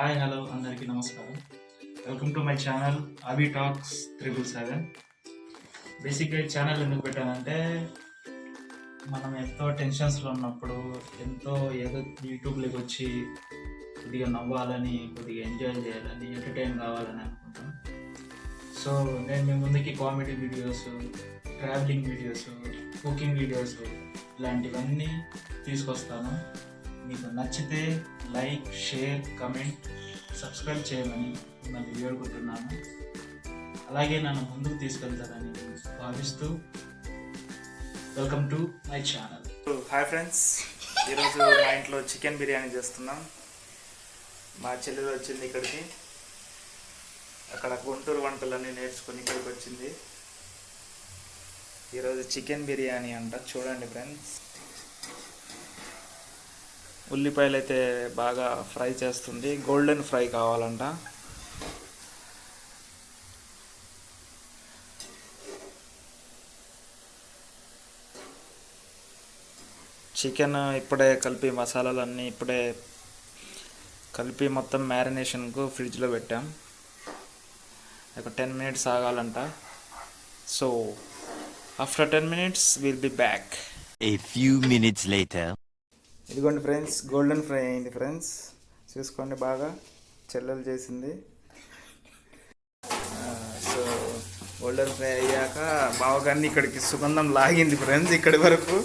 Hi hello అందరికీ నమస్కారం. Welcome to my channel అవి టాక్స్ 777. బేసిక్గా ఈ ఛానల్ ఎందుకు పెట్టానంటే మనం ఎంతో టెన్షన్స్లో ఉన్నప్పుడు ఎంతో ఏదో యూట్యూబ్లోకి వచ్చి కొద్దిగా నవ్వాలని, కొద్దిగా ఎంజాయ్ చేయాలని, ఎంటర్టైన్ కావాలని అనుకుంటాం. సో నేను మీ ముందుకి comedy videos, travelling videos, cooking videos ఇలాంటివన్నీ తీసుకొస్తాను. మీకు నచ్చితే లైక్, షేర్, కమెంట్, సబ్స్క్రైబ్ చేయమని మిమ్మల్ని వేడుకుంటున్నాను. అలాగే నన్ను ముందుకు తీసుకెళ్తారని భావిస్తూ welcome to my channel. Hi friends, ఈరోజు మా ఇంట్లో చికెన్ బిర్యానీ చేస్తున్నాం. మా చెల్లెలు వచ్చింది ఇక్కడికి, అక్కడ గుంటూరు వంటలన్నీ నేర్చుకుని ఇక్కడికి వచ్చింది. ఈరోజు చికెన్ బిర్యానీ అంట. చూడండి ఫ్రెండ్స్, ఉల్లిపాయలు అయితే బాగా ఫ్రై చేస్తుంది. గోల్డెన్ ఫ్రై కావాలంట. చికెన్ ఇప్పుడే కలిపి, మసాలాలన్నీ ఇప్పుడే కలిపి మొత్తం మ్యారినేషన్కు ఫ్రిడ్జ్లో పెట్టాం. ఒక 10 minutes ఆగాలంట. So after 10 minutes will be back. A few minutes later. ఇదిగోండి ఫ్రెండ్స్, గోల్డెన్ ఫ్రై అయింది ఫ్రెండ్స్. చూసుకోండి, బాగా చెల్లెలు చేసింది. సో గోల్డెన్ ఫ్రై అయ్యాక బావగారిని ఇక్కడికి సుగంధం లాగింది ఫ్రెండ్స్, ఇక్కడి వరకు.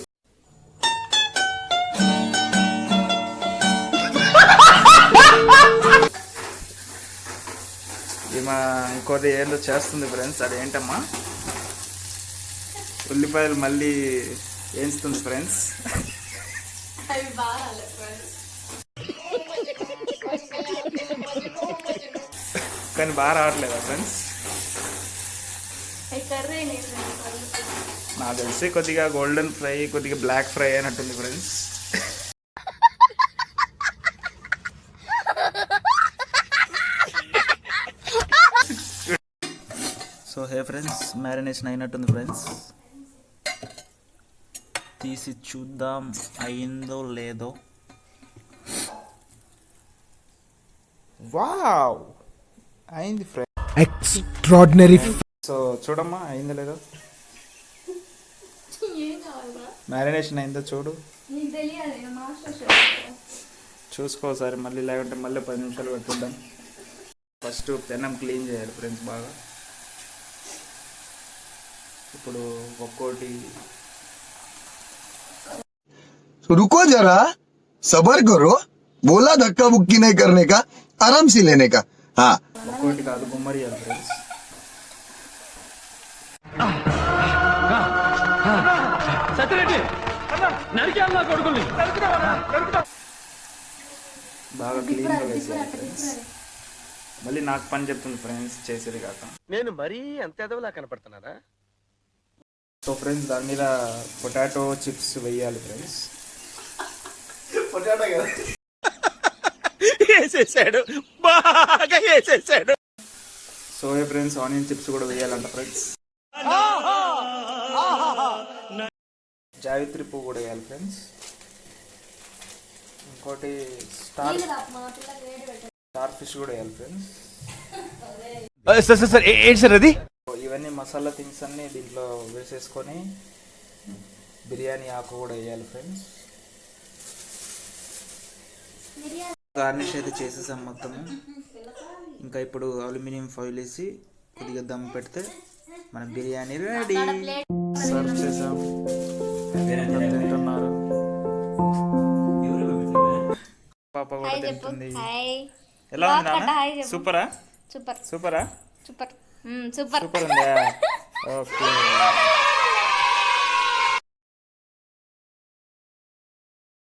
ఈమె ఇంకోటి ఏంటో చేస్తుంది ఫ్రెండ్స్. అదేంటమ్మా, ఉల్లిపాయలు మళ్ళీ వేయించుతుంది ఫ్రెండ్స్. కానీ బాగా రావట్లేదా ఫ్రెండ్స్? నాకు తెలిసి కొద్దిగా గోల్డెన్ ఫ్రై, కొద్దిగా బ్లాక్ ఫ్రై అయినట్టుంది friends. So hey friends, marination అయినట్టుంది ఫ్రెండ్స్. తీసి చూద్దాం అయిందో లేదో. వావ్, అయింది ఫ్రెండ్స్. ఎక్స్ట్రాడినరీ. సో చూడమ్మా, అయిందో లేదో. మ్యారినేషన్ అయిందో చూడు, చూసుకోసారి మళ్ళీ, లేకుంటే మళ్ళీ 10 నిమిషాలు పెట్టుకుంటాం. ఫస్ట్ పెనం క్లీన్ చేయాలి ఫ్రెండ్స్ బాగా. ఇప్పుడు ఒక్కోటి. रुको जरा, सबर करो, बोला धक्का बुक्की नहीं करने का, आराम से लेने का. हाँ, ఒక్కోటి కాదు, గుమ్మరియాలి ఫ్రెండ్స్. బాగా క్లీన్గా వేసేయాలి ఫ్రెండ్స్. మళ్ళీ నాకు పని చెప్తుంది ఫ్రెండ్స్, చేసేది కాక. నేను మరీ అంత ఎదవలా కనపడుతున్నారా? సో ఫ్రెండ్స్, దాని మీద పొటాటో చిప్స్ వేయాలి ఫ్రెండ్స్. పొటాటో కదా వేసేసాడు, బాగా వేసేసాడు. సో ఫ్రెండ్స్, ఆనియన్ చిప్స్ కూడా వేయాలంట ఫ్రెండ్స్. జావిత్రి పువ్వు కూడా వేయాలి ఫ్రెండ్స్. ఇంకోటి స్టార్ ఫిష్ కూడా వేయాలి ఫ్రెండ్స్. సార్ ఏంటి సార్ అది? ఇవన్నీ మసాలా థింగ్స్ అన్నీ దీంట్లో వేసేసుకొని బిర్యానీ ఆకు కూడా వేయాలి ఫ్రెండ్స్. గార్నిష్ అయితే చేసేసాం మొత్తము. ఇంకా ఇప్పుడు అల్యూమినియం ఫాయిల్ వేసి కొద్దిగా దమ్ పెడితే మన బిర్యానీ రెడీ. సర్వ్ చేసాం, తింటున్నారు. పాప కూడా తింటుంది. ఎలా ఉంది నాన్న? సూపరా? సూపరా? సూపర్ సూపర్ ఉందా? ఓకే.